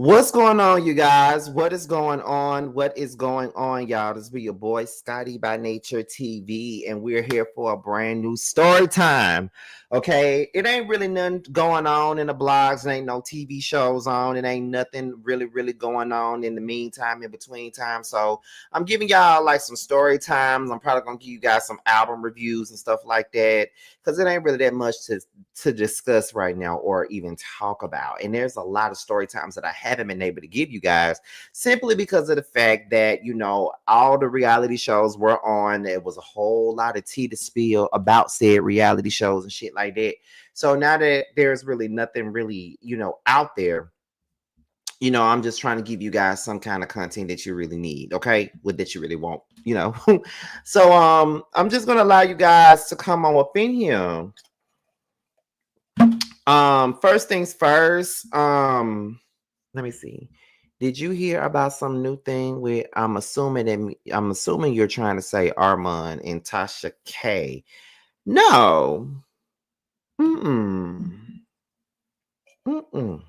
What's going on, you guys? What is going on? What is going on, y'all? This be your boy Scotty by Nature TV, and we're here for a brand new story time. Okay, it ain't really nothing going on in the blogs. It ain't no TV shows on. It ain't nothing really going on in the meantime, in between time. So I'm giving y'all like some story times. I'm probably gonna give you guys some album reviews and stuff like that because it ain't really that much to discuss right now or even talk about. And there's a lot of story times that I haven't been able to give you guys simply because of the fact that, all the reality shows were on. There was a whole lot of tea to spill about said reality shows and shit like that. So now that there's really nothing really, out there, I'm just trying to give you guys some kind of content that you really need, okay? With that you really want. So I'm just gonna allow you guys to come on up in here. First things first, let me see. Did you hear about some new thing with I'm assuming you're trying to say Armand and Tasha K. No. Mm-mm. Mm-mm.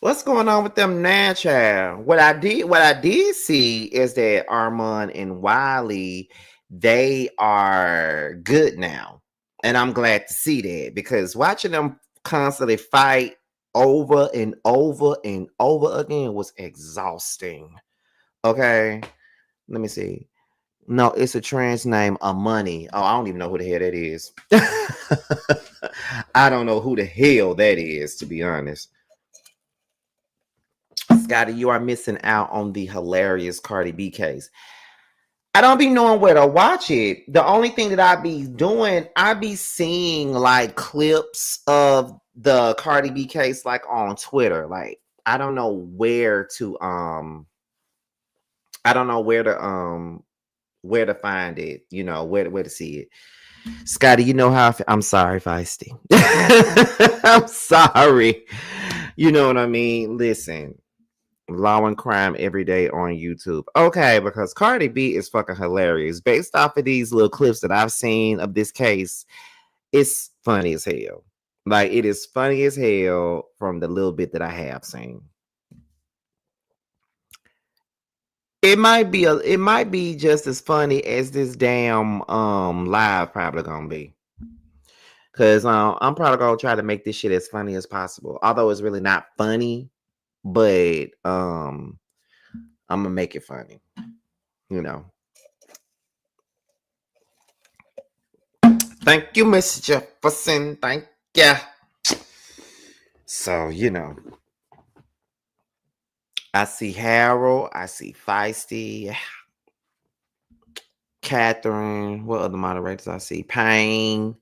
What's going on with them now, child? What I did see is that Armand and Wiley, they are good now. And I'm glad to see that because watching them constantly fight over and over and over again was exhausting. Okay. Let me see. No, it's a trans name, Money. Oh, I don't even know who the hell that is. I don't know who the hell that is, to be honest. Scotty, you are missing out on the hilarious Cardi B case. I don't be knowing where to watch it. The only thing that I be doing, I be seeing like clips of the Cardi B case like on Twitter. Like I don't know where to where to find it, where to see it. Scotty, you know how I'm sorry, Feisty. I'm sorry. You know what I mean? Listen. Law and Crime every day on YouTube. Okay, because Cardi B is fucking hilarious. Based off of these little clips that I've seen of this case, it's funny as hell. Like it is funny as hell from the little bit that I have seen. It might be just as funny as this damn live probably gonna be. Cause I'm probably gonna try to make this shit as funny as possible. Although it's really not funny, but I'm gonna make it funny. Thank you, Miss Jefferson. Thank you. So, I see Harold. I see Feisty. Catherine. What other moderators I see? Payne.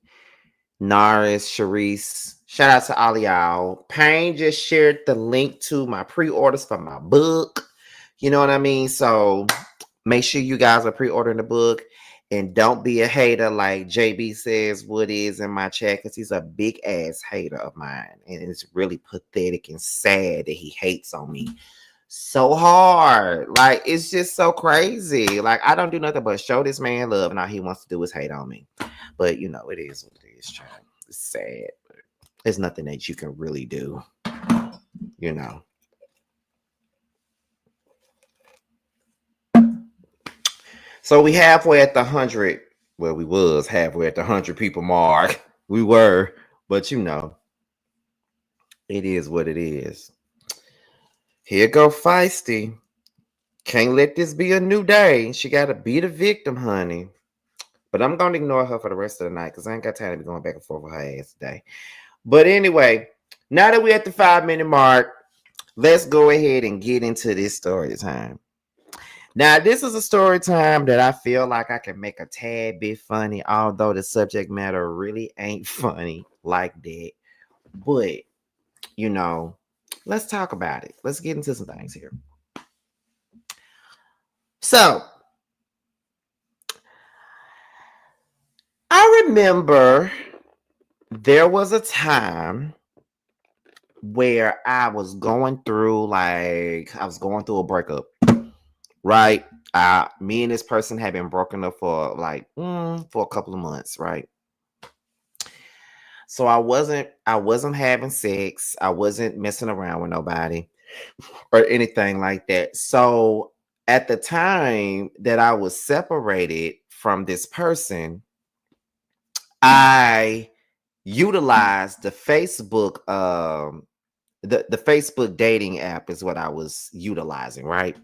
Norris. Sharice. Shout out to all y'all. Payne just shared the link to my pre-orders for my book. You know what I mean? So make sure you guys are pre-ordering the book. And don't be a hater like JB says what is in my chat, because he's a big ass hater of mine. And it's really pathetic and sad that he hates on me so hard. Like, it's just so crazy. Like, I don't do nothing but show this man love, and all he wants to do is hate on me. But, it is what it is, child. It's sad. But there's nothing that you can really do, So we halfway at the 100. Well, we was halfway at the 100 people mark. We were, but it is what it is. Here go Feisty. Can't let this be a new day. She got to be the victim, honey. But I'm going to ignore her for the rest of the night because I ain't got time to be going back and forth with her ass today. But anyway, now that we're at the 5-minute mark, let's go ahead and get into this story time. Now, this is a story time that I feel like I can make a tad bit funny, although the subject matter really ain't funny like that. But, let's talk about it. Let's get into some things here. So, I remember there was a time where I was going through a breakup, right? Me and this person had been broken up for for a couple of months, right? So I wasn't having sex. I wasn't messing around with nobody or anything like that. So at the time that I was separated from this person, I utilized the Facebook dating app is what I was utilizing, right?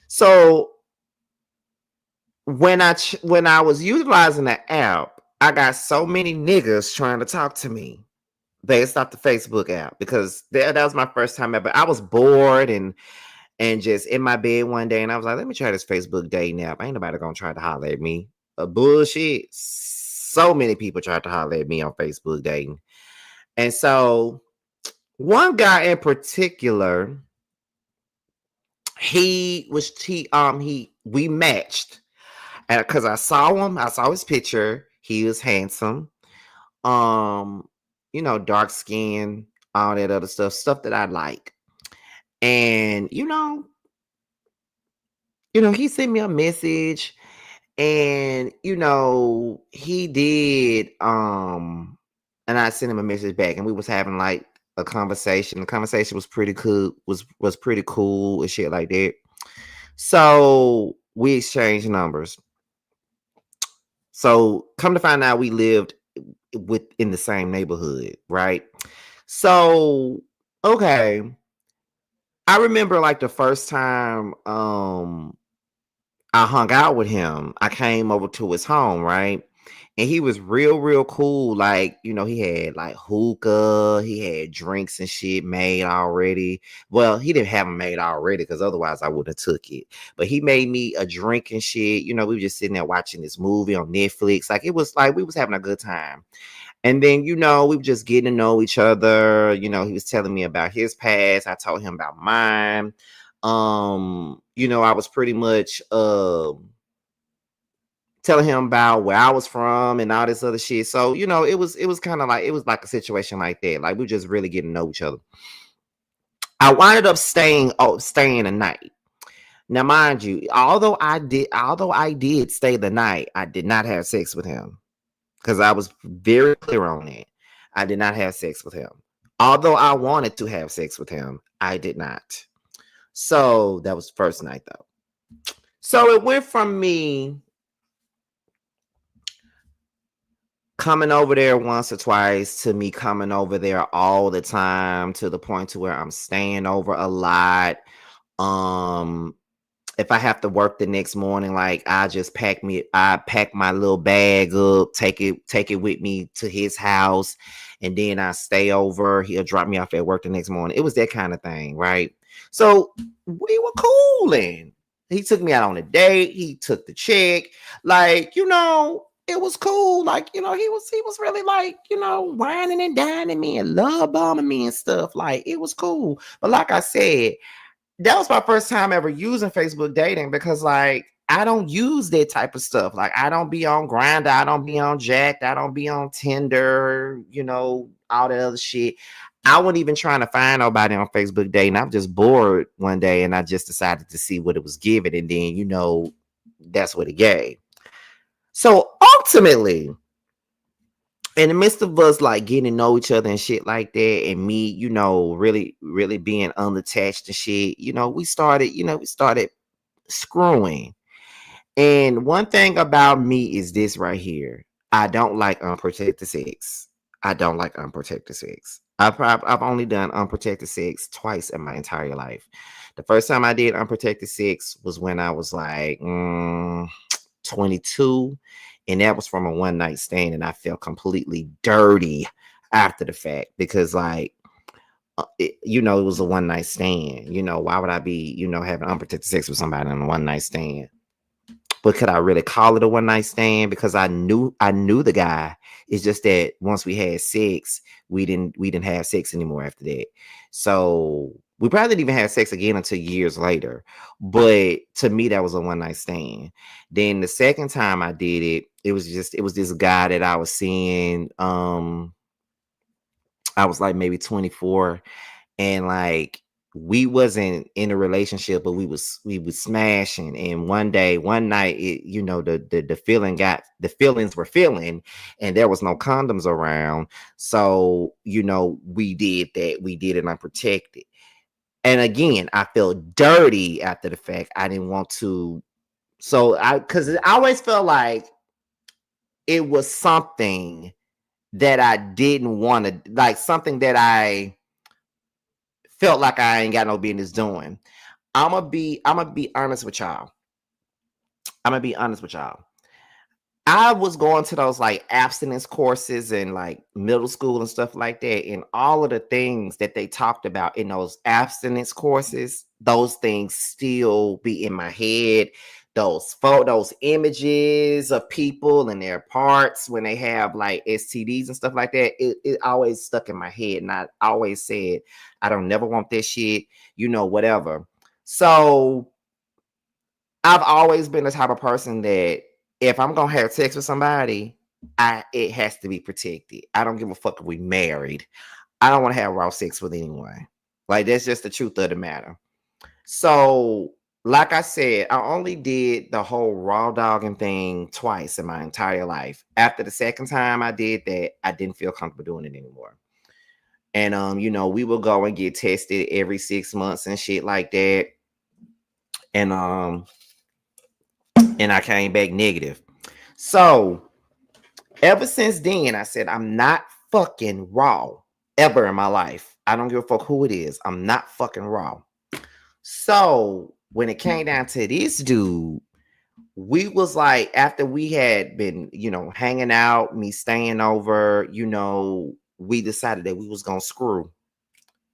So when I was utilizing the app, I got so many niggas trying to talk to me based off the Facebook app because that was my first time ever. I was bored and just in my bed one day, and I was like, let me try this Facebook dating app. Ain't nobody gonna try to holler at me. Bullshit. So many people tried to holler at me on Facebook dating, and so one guy in particular, he we matched because I saw his picture. He was handsome, um, dark skin, all that other stuff that I like. And he sent me a message, and he did, and I sent him a message back, and we was having like a conversation. The conversation was pretty cool, was pretty cool and shit like that. So we exchanged numbers. So come to find out, we lived within the same neighborhood, right? So okay, I remember like the first time I hung out with him. I came over to his home, right? And he was real, real cool. Like, he had like hookah, he had drinks and shit made already. Well, he didn't have them made already because otherwise I would have took it. But he made me a drink and shit. We were just sitting there watching this movie on Netflix. Like it was like we was having a good time. And then, we were just getting to know each other. He was telling me about his past. I told him about mine. I was pretty much telling him about where I was from and all this other shit. So, it was kind of like it was like a situation like that. Like we just really getting to know each other. I winded up staying a night. Now, mind you, although I did stay the night, I did not have sex with him. Because I was very clear on it. I did not have sex with him. Although I wanted to have sex with him, I did not. So that was the first night though. So it went from me coming over there once or twice to me coming over there all the time to the point to where I'm staying over a lot. Um if I have to work the next morning, like I pack my little bag up, take it with me to his house, and then I stay over. He'll drop me off at work the next morning. It was that kind of thing, right? So we were cooling. He took me out on a date. He took the check. Like, it was cool. Like, he was really like, whining and dining me and love bombing me and stuff. Like, it was cool. But like I said, that was my first time ever using Facebook dating because like I don't use that type of stuff. Like I don't be on Grindr, I don't be on Jack'd, I don't be on Tinder, all that other shit. I wasn't even trying to find nobody on Facebook dating. I'm just bored one day and I just decided to see what it was giving. And then, that's what it gave. So ultimately, in the midst of us like getting to know each other and shit like that, and me, really, really being unattached and shit, we started screwing. And one thing about me is this right here. I don't like unprotected sex. I don't like unprotected sex. I've only done unprotected sex twice in my entire life. The first time I did unprotected sex was when I was like 22, and that was from a one night stand, and I felt completely dirty after the fact because like it was a one night stand. Why would I be having unprotected sex with somebody on a one night stand? But could I really call it a one night stand? Because I knew the guy. It's just that once we had sex, we didn't have sex anymore after that. So we probably didn't even have sex again until years later. But to me, that was a one night stand. Then the second time I did it, it was this guy that I was seeing. I was like maybe 24, and like we wasn't in a relationship, but we was smashing. And one night, the feelings were feeling, and there was no condoms around. So we did that. We did it unprotected. And again, I felt dirty after the fact. I didn't want to. Because I always felt like it was something that I didn't want to, like something that I felt like I ain't got no business doing. I'm gonna be honest with y'all. I'm gonna be honest with y'all. I was going to those like abstinence courses in like middle school and stuff like that. And all of the things that they talked about in those abstinence courses, those things still be in my head. Those photos, images of people and their parts when they have like STDs and stuff like that, it always stuck in my head. And I always said, I don't never want this shit, whatever. So I've always been the type of person that if I'm gonna have sex with somebody, it has to be protected. I don't give a fuck if we married. I don't want to have raw sex with anyone. Like that's just the truth of the matter. So, like I said, I only did the whole raw dogging thing twice in my entire life. After the second time I did that, I didn't feel comfortable doing it anymore. And we would go and get tested every 6 months and shit like that. And I came back negative. So ever since then, I said, I'm not fucking raw ever in my life. I don't give a fuck who it is. I'm not fucking raw. So when it came down to this dude, we was like, after we had been, hanging out, me staying over, we decided that we was going to screw.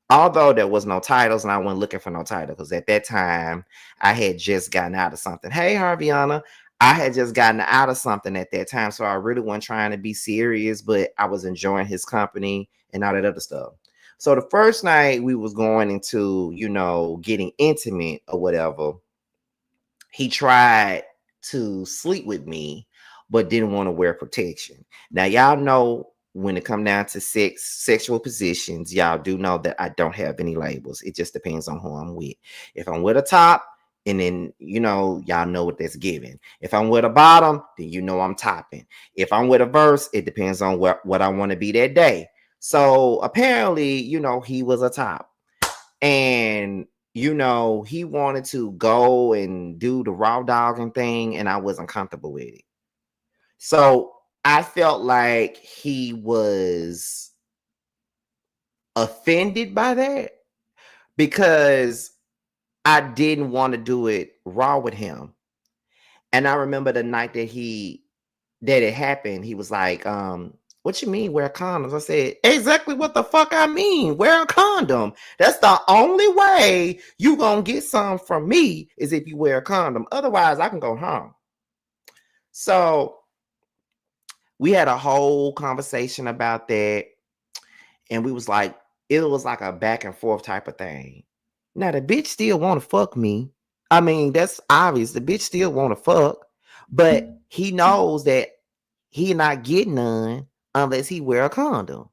Although there was no titles and I wasn't looking for no title because at that time I had just gotten out of something. Hey, Harviana, I had just gotten out of something at that time. So I really wasn't trying to be serious, but I was enjoying his company and all that other stuff. So the first night we was going into, getting intimate or whatever, he tried to sleep with me, but didn't want to wear protection. Now, y'all know when it come down to sexual positions, y'all do know that I don't have any labels. It just depends on who I'm with. If I'm with a top, and then y'all know what that's giving. If I'm with a bottom, then I'm topping. If I'm with a verse, it depends on what I want to be that day. So apparently, he was a top. And he wanted to go and do the raw dogging thing, and I wasn't comfortable with it. So I felt like he was offended by that because I didn't want to do it raw with him. And I remember the night that it happened, he was like, what you mean wear condoms? I said, exactly what the fuck I mean. Wear a condom. That's the only way you gonna get some from me is if you wear a condom. Otherwise, I can go home. So we had a whole conversation about that. And it was like a back and forth type of thing. Now the bitch still want to fuck me. I mean, that's obvious. The bitch still want to fuck, but he knows that he not getting none unless he wear a condom.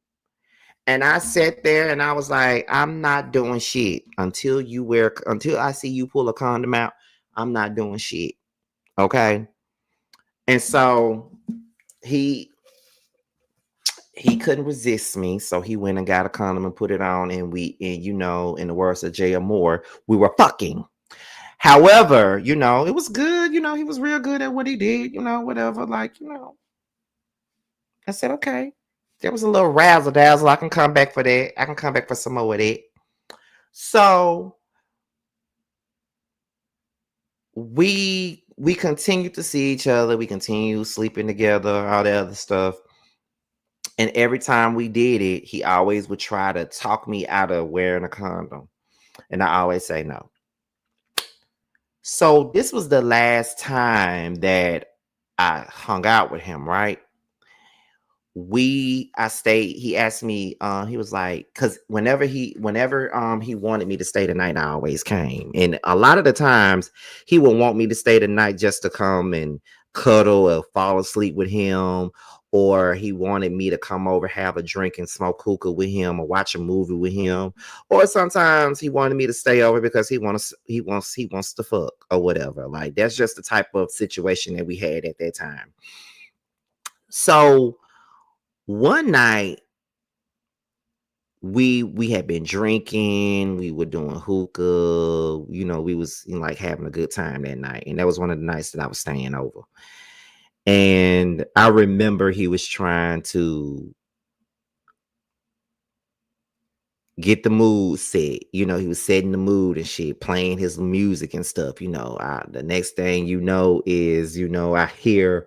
And I sat there and I was like, I'm not doing shit until I see you pull a condom out. I'm not doing shit. Okay. And so he couldn't resist me. So he went and got a condom and put it on. And in the words of J.M. Moore, we were fucking. However, it was good. He was real good at what he did, whatever. I said, okay. There was a little razzle dazzle. I can come back for that. I can come back for some more of that. So we continued to see each other. We continued sleeping together, all that other stuff. And every time we did it, he always would try to talk me out of wearing a condom. And I always say no. So this was the last time that I hung out with him, right? He asked me, he was like, because whenever he wanted me to stay the night, I always came. And a lot of the times he would want me to stay the night just to come and cuddle or fall asleep with him, or he wanted me to come over, have a drink and smoke hookah with him or watch a movie with him. Or sometimes he wanted me to stay over because he wants to fuck or whatever. Like that's just the type of situation that we had at that time. So one night we had been drinking, we were doing hookah, we was like having a good time that night. And that was one of the nights that I was staying over. And I remember he was trying to get the mood set. He was setting the mood and shit, playing his music and stuff. The next thing is, I hear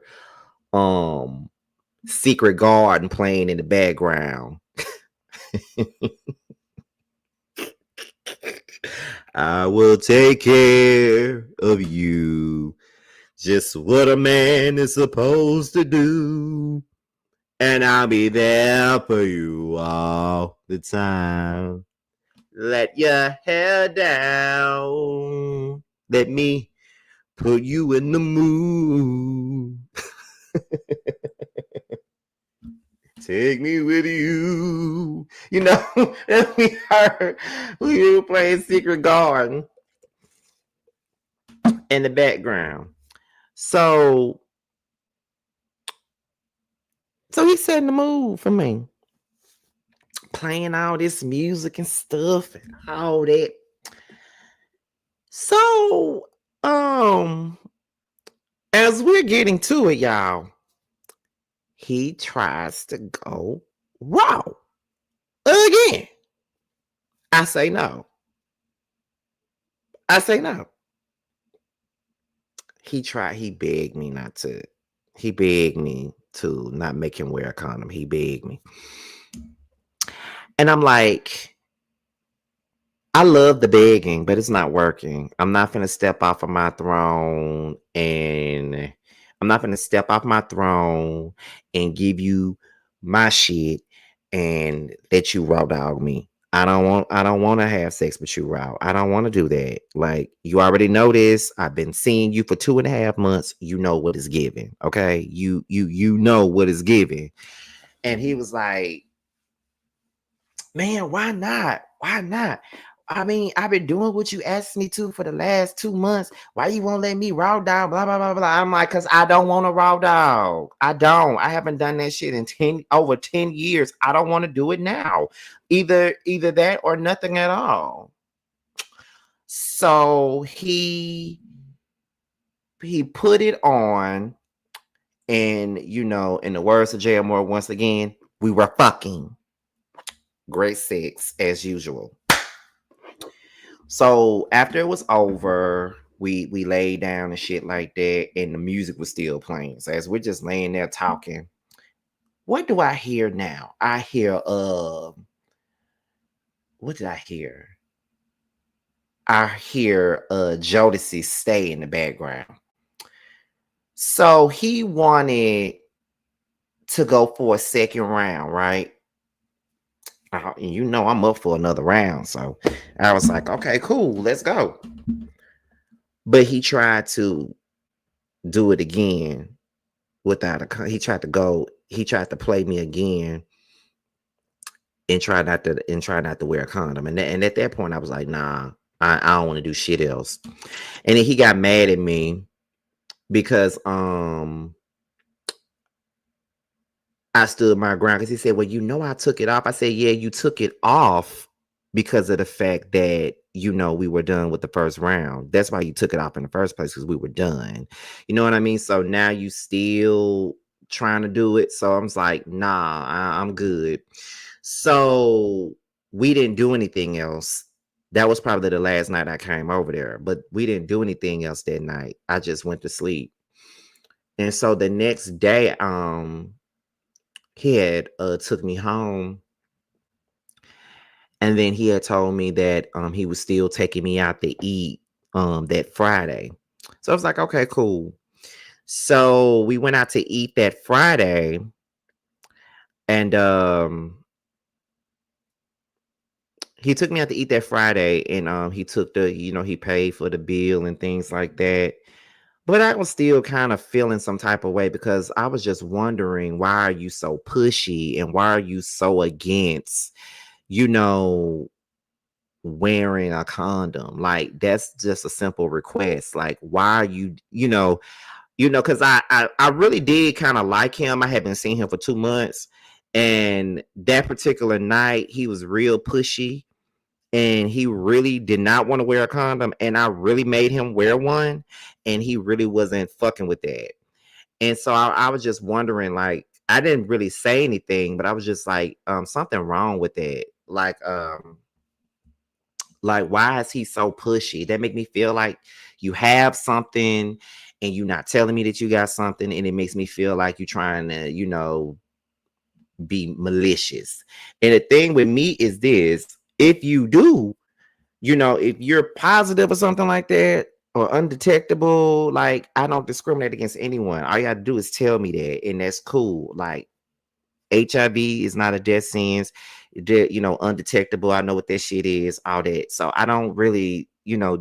Secret Garden playing in the background. I will take care of you. Just what a man is supposed to do. And I'll be there for you all the time. Let your hair down. Let me put you in the mood. Take me with you. We heard we were playing Secret Garden in the background. So he set in the mood for me. Playing all this music and stuff and all that. So, as we're getting to it, y'all, he tries to go raw again. I say no. He begged me not to. He begged me to not make him wear a condom. He begged me. And I'm like, I love the begging, but it's not working. I'm not going to step off of my throne and give you my shit and let you raw dog me. I don't want to have sex with you raw. I don't want to do that. Like, you already know this. I've been seeing you for 2.5 months. You know what is given. Okay. You know what is given. And he was like, man, why not? I mean, I've been doing what you asked me to for the last 2 months. Why you won't let me raw dog? Blah, blah, blah, blah. I'm like, because I don't want a raw dog. I don't. I haven't done that shit in over 10 years. I don't want to do it now. Either that or nothing at all. So he put it on. And, in the words of J.M. Moore, once again, we were fucking. Great sex as usual. So after it was over, we laid down and shit like that, and the music was still playing. So as we're just laying there talking, what do I hear now? I hear what did I hear? I hear Jodeci Stay in the background. So he wanted to go for a second round, right? I'm up for another round. So I was like, okay, cool, let's go. But he tried to do it again without he tried to play me again and try not to wear a condom. And at that point I was like, nah, I don't want to do shit else. And then he got mad at me because I stood my ground, because he said, well, I took it off. I said, yeah, you took it off because of the fact that, we were done with the first round. That's why you took it off in the first place, because we were done. You know what I mean? So now you still trying to do it. So I was like, nah, I'm good. So we didn't do anything else. That was probably the last night I came over there, but we didn't do anything else that night. I just went to sleep. And so the next day, he had took me home, and then he had told me that he was still taking me out to eat that Friday. So I was like, okay, cool. So we went out to eat that Friday, and he took me out to eat that Friday, and he took he paid for the bill and things like that. But I was still kind of feeling some type of way because I was just wondering, why are you so pushy and why are you so against, you know, wearing a condom? Like, that's just a simple request. Like, why are you, because I really did kind of like him. I had been seeing him for 2 months, and that particular night he was real pushy, and he really did not want to wear a condom, and I really made him wear one, and he really wasn't fucking with that. And so I was just wondering, like, I didn't really say anything, but I was just like, something wrong with that. Like, why is he so pushy? That make me feel like you have something and you're not telling me that you got something, and it makes me feel like you're trying to, be malicious. And the thing with me is this: if you do, if you're positive or something like that, or undetectable, like, I don't discriminate against anyone. All you gotta do is tell me that, and that's cool. Like, HIV is not a death sentence. Undetectable. I know what that shit is, all that. So I don't really,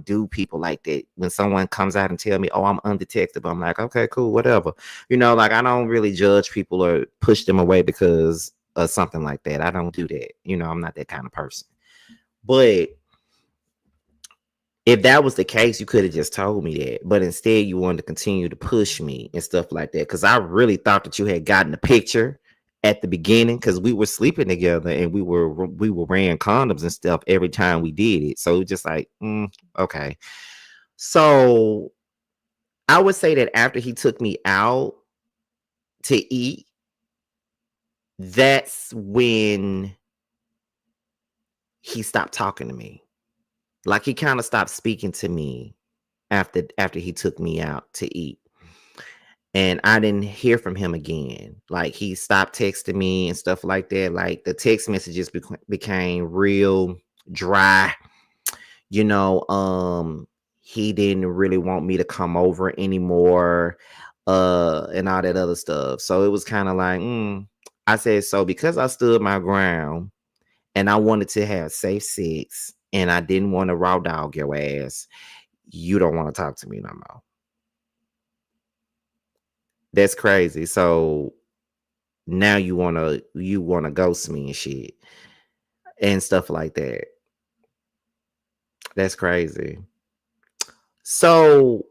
do people like that. When someone comes out and tell me, oh, I'm undetectable, I'm like, okay, cool, whatever. Like, I don't really judge people or push them away because of something like that. I don't do that. I'm not that kind of person. But if that was the case, you could have just told me that. But instead, you wanted to continue to push me and stuff like that. Because I really thought that you had gotten the picture at the beginning, because we were sleeping together and we were wearing condoms and stuff every time we did it. So it was just like, okay. So I would say that after he took me out to eat, that's when he stopped talking to me. Like, he kind of stopped speaking to me after he took me out to eat. And I didn't hear from him again. Like, he stopped texting me and stuff like that. Like, the text messages became real dry. He didn't really want me to come over anymore, and all that other stuff. So it was kind of like, I said, so because I stood my ground and I wanted to have safe sex and I didn't want to raw dog your ass, you don't want to talk to me no more. That's crazy. So now you wanna ghost me and shit and stuff like that. That's crazy. So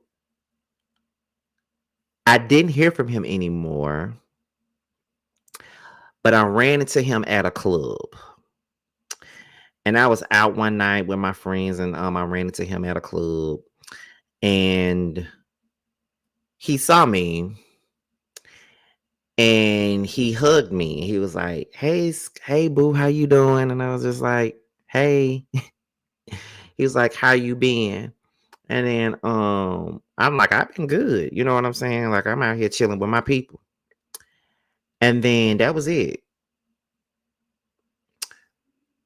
I didn't hear from him anymore, but I ran into him at a club. And I was out one night with my friends, and I ran into him at a club, and he saw me and he hugged me. He was like, hey boo, how you doing? And I was just like, hey. He was like, how you been? And then I'm like, I've been good. You know what I'm saying? Like, I'm out here chilling with my people. And then that was it.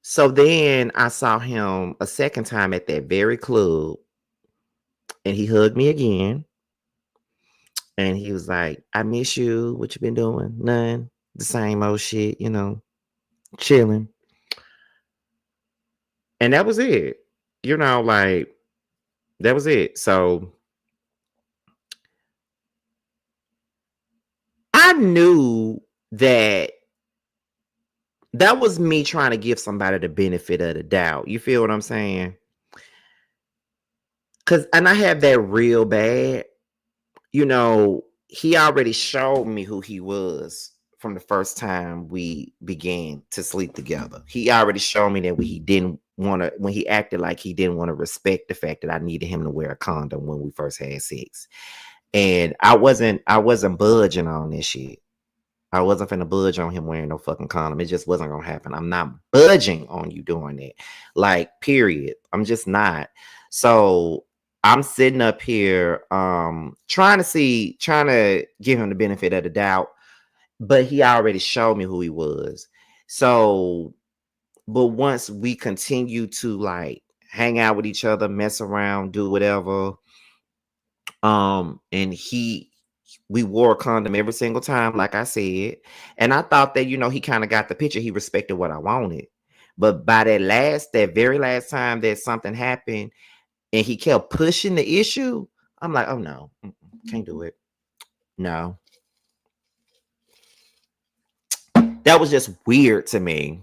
So then I saw him a second time at that very club, and he hugged me again. And he was like, I miss you. What you been doing? None. The same old shit, chilling. And that was it. Like, that was it. So I knew that was me trying to give somebody the benefit of the doubt. You feel what I'm saying? And I have that real bad. He already showed me who he was from the first time we began to sleep together. He already showed me that when he acted like he didn't want to respect the fact that I needed him to wear a condom when we first had sex. And I wasn't budging on this shit. I wasn't finna budge on him wearing no fucking condom. It just wasn't gonna happen. I'm not budging on you doing it. Like, period. I'm just not. So I'm sitting up here trying to give him the benefit of the doubt, but he already showed me who he was. So, but once we continue to, like, hang out with each other, mess around, do whatever, and we wore a condom every single time, like I said. And I thought that, he kind of got the picture. He respected what I wanted. But by that very last time that something happened and he kept pushing the issue, I'm like, oh no, Can't do it. No. That was just weird to me.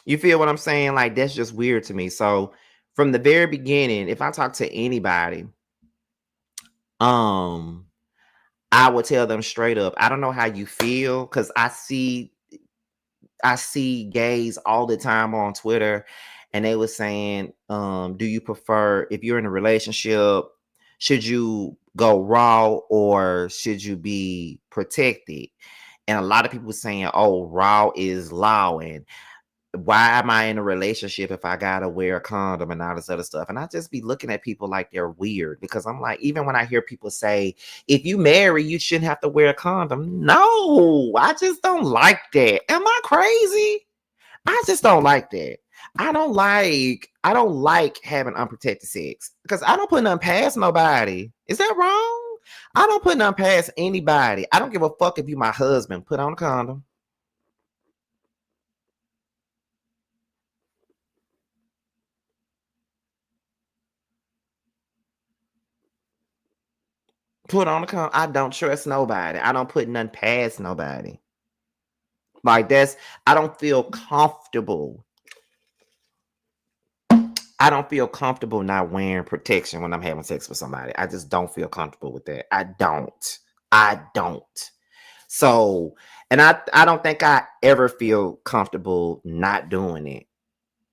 You feel what I'm saying? Like, that's just weird to me. So from the very beginning, if I talk to anybody, um, I would tell them straight up, I don't know how you feel, because I see gays all the time on Twitter, and they were saying, do you prefer, if you're in a relationship, should you go raw or should you be protected? And a lot of people saying, oh, raw is law, and why am I in a relationship if I gotta wear a condom and all this other stuff? And I just be looking at people like they're weird, because I'm like, even when I hear people say, if you marry, you shouldn't have to wear a condom. No, I just don't like that. Am I crazy? I just don't like that. I don't like having unprotected sex, because I don't put nothing past nobody. Is that wrong? I don't put nothing past anybody. I don't give a fuck if you my husband. Put on a condom. Put on a condom. I don't trust nobody. I don't put nothing past nobody. Like, I don't feel comfortable. I don't feel comfortable not wearing protection when I'm having sex with somebody. I just don't feel comfortable with that. I don't. I don't. So, and I don't think I ever feel comfortable not doing it.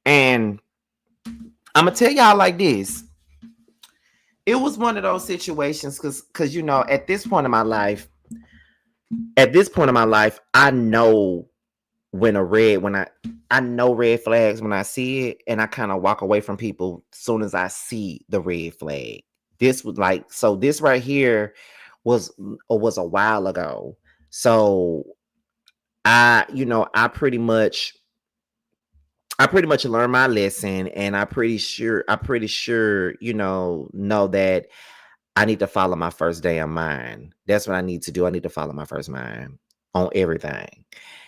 And I'm gonna tell y'all like this. It was one of those situations, because at this point in my life, I know when I know red flags when I see it, and I kind of walk away from people as soon as I see the red flag. This right here was a while ago. So I, I pretty much learned my lesson, and I pretty sure, know that I need to follow my first damn mind. That's what I need to do. I need to follow my first mind on everything.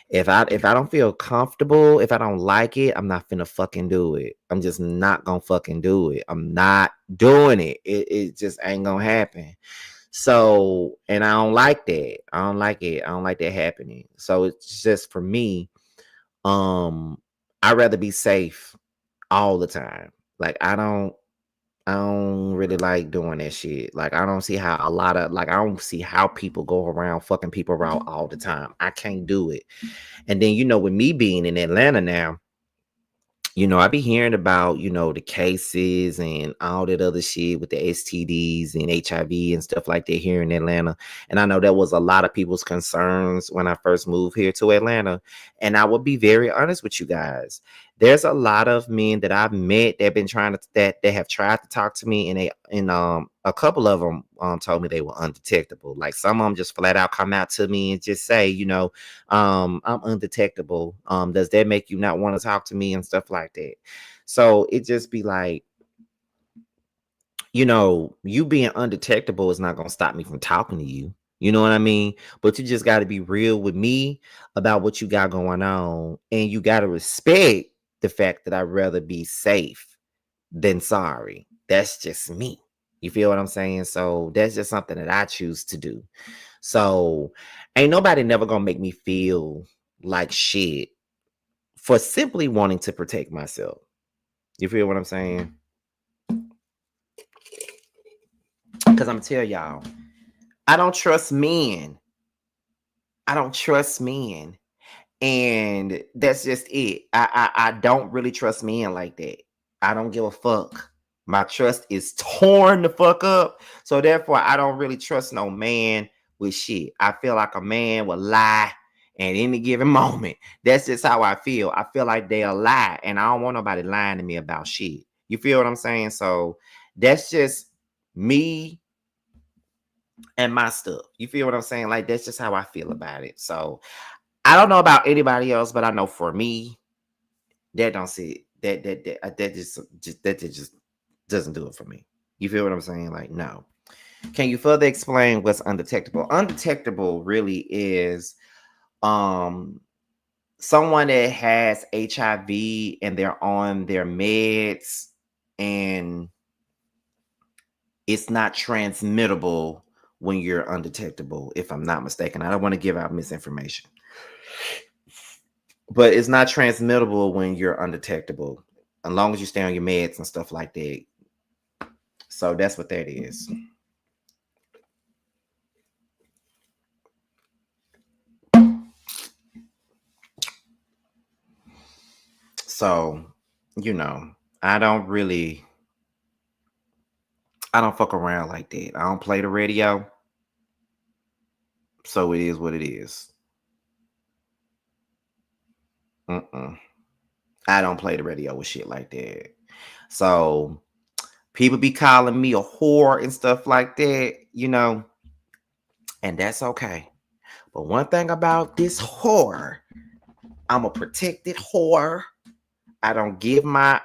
If I don't feel comfortable, if I don't like it, I'm not finna fucking do it. I'm just not gonna fucking do it. I'm not doing it. It just ain't gonna happen. So, and I don't like that. I don't like it. I don't like that happening. So it's just, for me, um, I'd rather be safe all the time. Like, I don't really like doing that shit. Like, I don't see how people go around fucking people out all the time. I can't do it. And then, with me being in Atlanta now, I be hearing about, the cases and all that other shit with the STDs and HIV and stuff like that here in Atlanta. And I know that was a lot of people's concerns when I first moved here to Atlanta. And I will be very honest with you guys. There's a lot of men that I've met that have tried to talk to me, and a couple of them told me they were undetectable. Like, some of them just flat out come out to me and just say, I'm undetectable. Does that make you not want to talk to me and stuff like that? So it just be like, you being undetectable is not going to stop me from talking to you. You know what I mean? But you just got to be real with me about what you got going on. And you got to respect the fact that I'd rather be safe than sorry. That's just me. You feel what I'm saying? So that's just something that I choose to do. So ain't nobody never going to make me feel like shit for simply wanting to protect myself. You feel what I'm saying? Because I'm tell y'all, I don't trust men. I don't trust men. And that's just it. I don't really trust men like that. I don't give a fuck. My trust is torn the fuck up. So therefore, I don't really trust no man with shit. I feel like a man will lie at any given moment. That's just how I feel. I feel like they'll lie, and I don't want nobody lying to me about shit. You feel what I'm saying? So that's just me and my stuff. You feel what I'm saying? Like, that's just how I feel about it. So I don't know about anybody else, but I know for me, that don't see that just doesn't do it for me. You feel what I'm saying? Like, no. Can you further explain what's undetectable? Undetectable really is um someone that has HIV and they're on their meds, and it's not transmittable when you're undetectable, if I'm not mistaken. I don't want to give out misinformation. But it's not transmittable when you're undetectable, as long as you stay on your meds and stuff like that. So that's what that is. So, I don't fuck around like that. I don't play the radio. So it is what it is. I don't play the radio with shit like that. So people be calling me a whore and stuff like that, and that's okay. But one thing about this whore, I'm a protected whore. I don't give my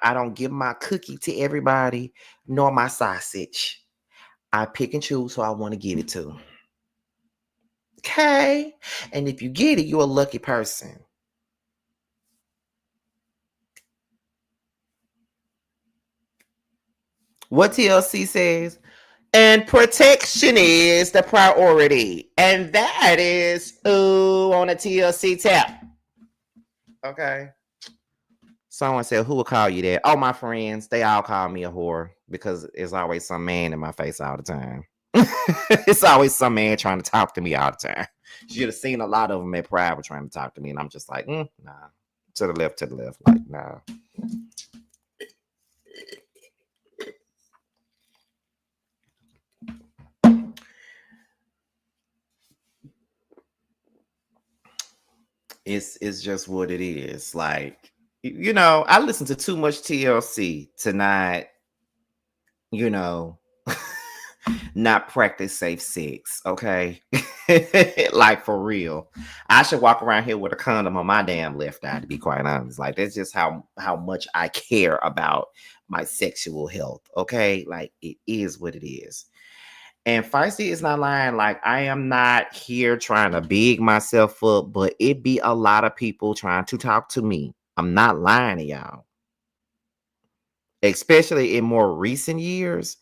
cookie to everybody, nor my sausage. I pick and choose who I want to give it to. Okay? And if you get it, you're a lucky person. What TLC says, and protection is the priority. And that is on a TLC tap. Okay. Someone said, who will call you that? Oh, my friends. They all call me a whore because there's always some man in my face all the time. It's always some man trying to talk to me all the time. You should have seen a lot of them at Pride were trying to talk to me, and I'm just like, nah. To the left. Like, nah. It's just what it is. Like, I listen to too much TLC to not, not practice safe sex. Okay. Like, for real. I should walk around here with a condom on my damn left eye, to be quite honest. Like, that's just how much I care about my sexual health. Okay. Like, it is what it is. And Feisty is not lying. Like, I am not here trying to big myself up, but it be a lot of people trying to talk to me. I'm not lying to y'all. Especially in more recent years.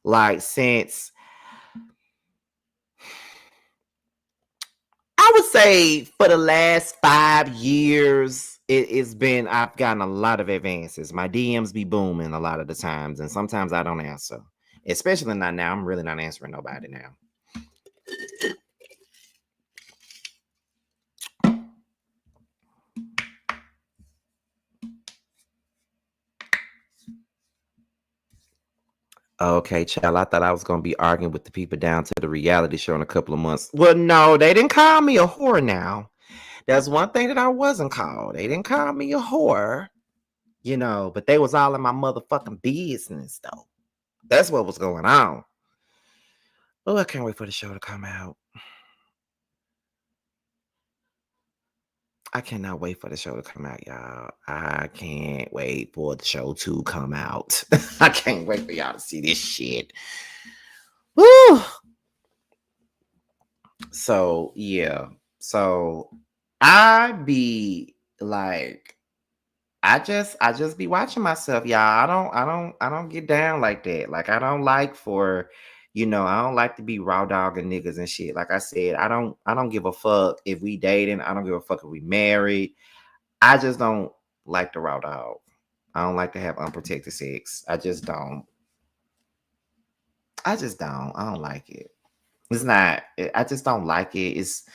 Like, since, I would say, for the last 5 years, I've gotten a lot of advances. My DMs be booming a lot of the times, and sometimes I don't answer. Especially not now. I'm really not answering nobody now. Okay, child. I thought I was gonna be arguing with the people down to the reality show in a couple of months. Well, no, they didn't call me a whore now. That's one thing that I wasn't called. They didn't call me a whore, but they was all in my motherfucking business, though. That's what was going on. Oh, I can't wait for the show to come out. I cannot wait for the show to come out, y'all. I can't wait for the show to come out. I can't wait for y'all to see this shit. Woo! So, yeah. So, I be like, I just be watching myself, y'all. I don't get down like that. Like, I don't like I don't like to be raw dogging niggas and shit. Like I said, I don't give a fuck if we dating. I don't give a fuck if we married. I just don't like the raw dog. I don't like to have unprotected sex. I just don't. I don't like it. It's not. I just don't like it. It's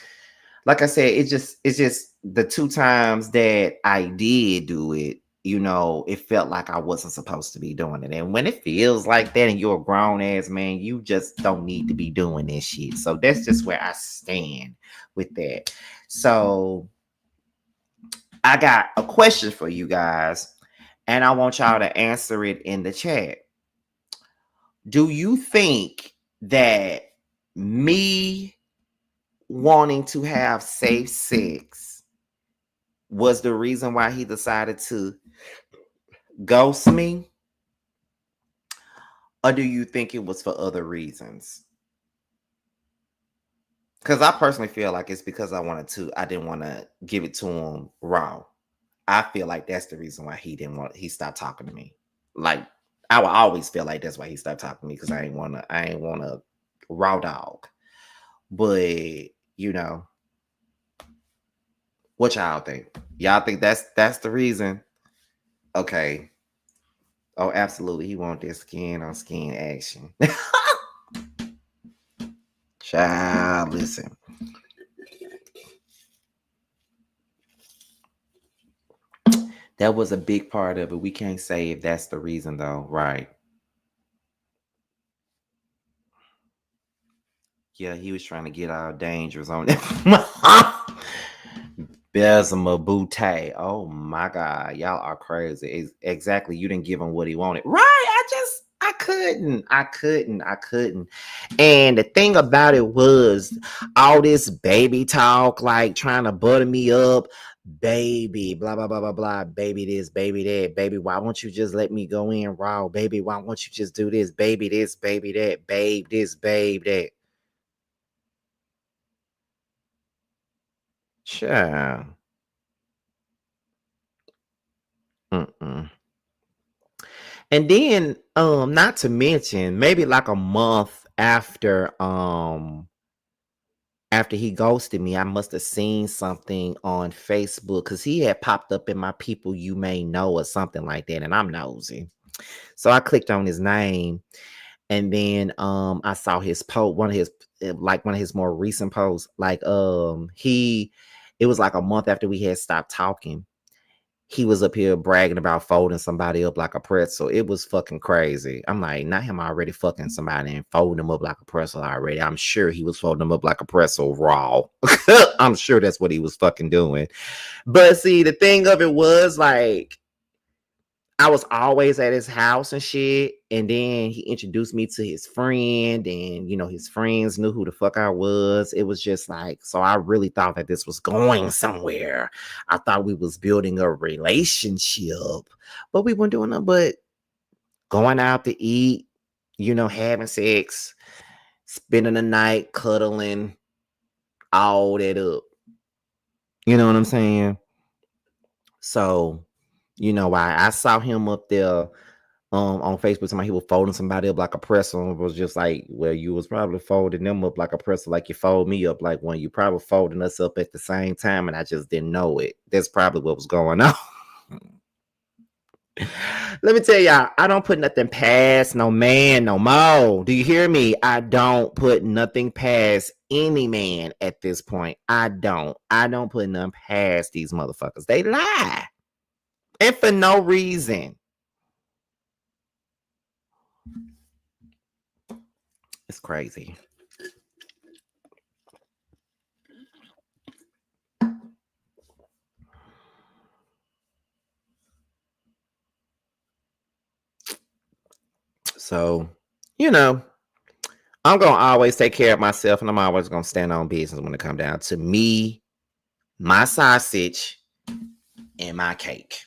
like I said. It's just the 2 times that I did do it. It felt like I wasn't supposed to be doing it. And when it feels like that, and you're a grown ass man, you just don't need to be doing this shit. So that's just where I stand with that. So I got a question for you guys, and I want y'all to answer it in the chat. Do you think that me wanting to have safe sex was the reason why he decided to ghost me? Or do you think it was for other reasons? Because I personally feel like it's because I didn't want to give it to him raw. I feel like that's the reason why he stopped talking to me. Like, I would always feel like that's why he stopped talking to me, because I ain't want to raw dog. But you know, what y'all think? Y'all think that's the reason? Okay. Oh, absolutely. He want this skin on skin action. Child, listen. That was a big part of it. We can't say if that's the reason though, right? Yeah, he was trying to get all dangerous on it. Besma Butte. Oh my God. Y'all are crazy. Exactly. You didn't give him what he wanted. Right. I couldn't. And the thing about it was all this baby talk, like trying to butter me up. Baby, blah, blah, blah, blah, blah. Baby this, baby that. Baby, why won't you just let me go in raw? Baby, why won't you just do this? Baby this, baby that. Babe this, babe that. Child. Mm-mm. And then, not to mention, maybe like a month after he ghosted me, I must have seen something on Facebook because he had popped up in my people you may know or something like that, and I'm nosy. So I clicked on his name, and then I saw his post, one of his more recent posts. Like it was like a month after we had stopped talking. He was up here bragging about folding somebody up like a pretzel. It was fucking crazy. I'm like, not him already fucking somebody and folding them up like a pretzel already. I'm sure he was folding them up like a pretzel raw. I'm sure that's what he was fucking doing. But see, the thing of it was like, I was always at his house and shit. And then he introduced me to his friend, and his friends knew who the fuck I was. It was just like, so I really thought that this was going somewhere. I thought we was building a relationship, but we weren't doing nothing but going out to eat, having sex, spending the night, cuddling, all that up. You know what I'm saying? So, I saw him up there on Facebook. Somebody he was folding somebody up like a pretzel. It was just like, well, you was probably folding them up like a pretzel, like you fold me up like one. You probably folding us up at the same time, and I just didn't know it. That's probably what was going on. Let me tell y'all, I don't put nothing past no man no more. Do you hear me? I don't put nothing past any man at this point. I don't. I don't put nothing past these motherfuckers. They lie. And for no reason. It's crazy. So, you know, I'm gonna always take care of myself, and I'm always gonna stand on business when it comes down to me, my sausage, and my cake.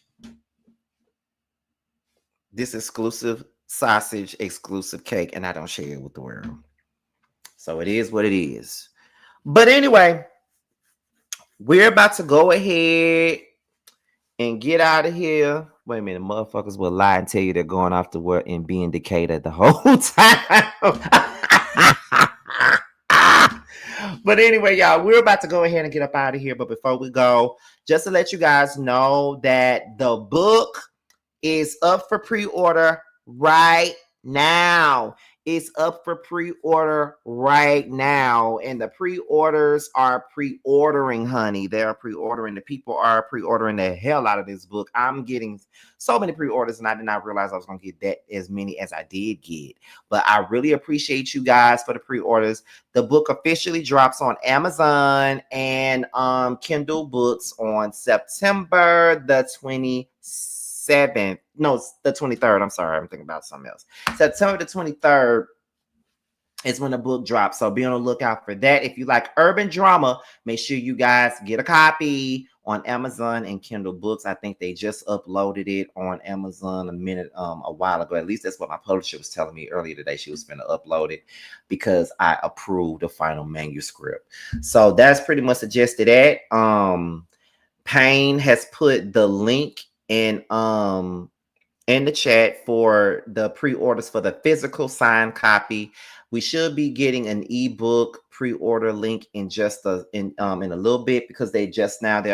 This exclusive sausage, exclusive cake, and I don't share it with the world. So it is what it is. But anyway, we're about to go ahead and get out of here. Wait a minute, motherfuckers will lie and tell you they're going off to work and being Decatur the whole time. But anyway, y'all, we're about to go ahead and get up out of here. But before we go, just to let you guys know that the book is up for pre-order right now. It's up for pre-order right now. And the pre-orders are pre-ordering, honey. They're pre-ordering. The people are pre-ordering the hell out of this book. I'm getting so many pre-orders, and I did not realize I was going to get that as many as I did get. But I really appreciate you guys for the pre-orders. The book officially drops on Amazon and Kindle books on September the 27th. No, the 23rd. I'm sorry. I'm thinking about something else. September the 23rd is when the book drops. So be on the lookout for that. If you like urban drama, make sure you guys get a copy on Amazon and Kindle books. I think they just uploaded it on Amazon a while ago. At least that's what my publisher was telling me earlier today. She was going to upload it because I approved the final manuscript. So that's pretty much the gist of that. Payne has put the link in the chat for the pre-orders for the physical signed copy. We should be getting an ebook pre-order link in just in a little bit, because they're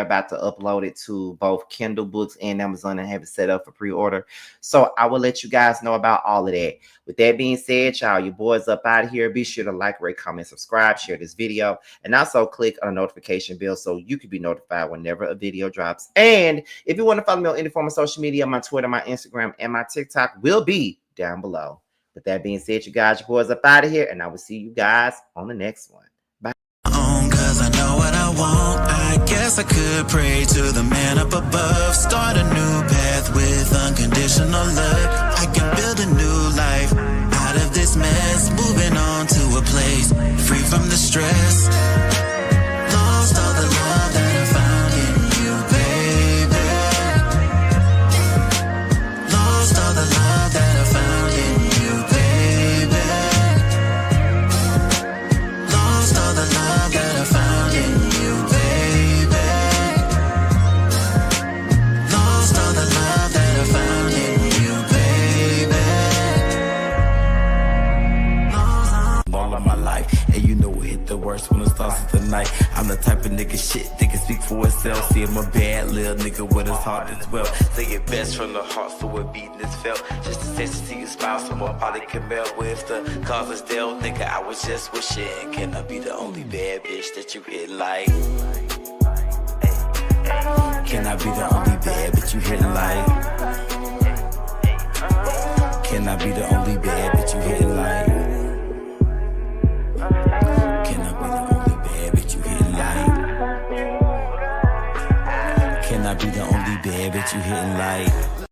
about to upload it to both Kindle books and Amazon and have it set up for pre-order. So I will let you guys know about all of that. With that being said, y'all, your boys up out of here. Be sure to like, rate, comment, subscribe, share this video, and also click on the notification bell so you can be notified whenever a video drops. And if you want to follow me on any form of social media, my Twitter, my Instagram, and my TikTok will be down below. With that being said, you guys, your boys up out of here, and I will see you guys on the next one. Bye. Cause I know what I want. I guess I could pray to the man up above. Start a new path with unconditional love. I can build a new life out of this mess. Moving on to a place free from the stress. Lost all the love that I found in you, baby. Lost all the love that I found in you, baby. Lost all the love that I found in you, baby. Lost all the love that I found in you, baby. All of my life, and you know it hit the worst when it starts with the night. I'm the type of nigga shit that can speak for itself. See, I'm a bad little nigga with his heart as well. Say it best from the heart, so it beating is felt. Just a sense to see you smile, someone probably can melt with the cause is dealt. Nigga, I was just wishing, can I be the only bad bitch that you hit like? Can I be the only bad bitch you hit like? Can I be the only bad bitch you hit like? Can I be the only bad bitch you hit like? Can I be the only bad bitch you hitting like?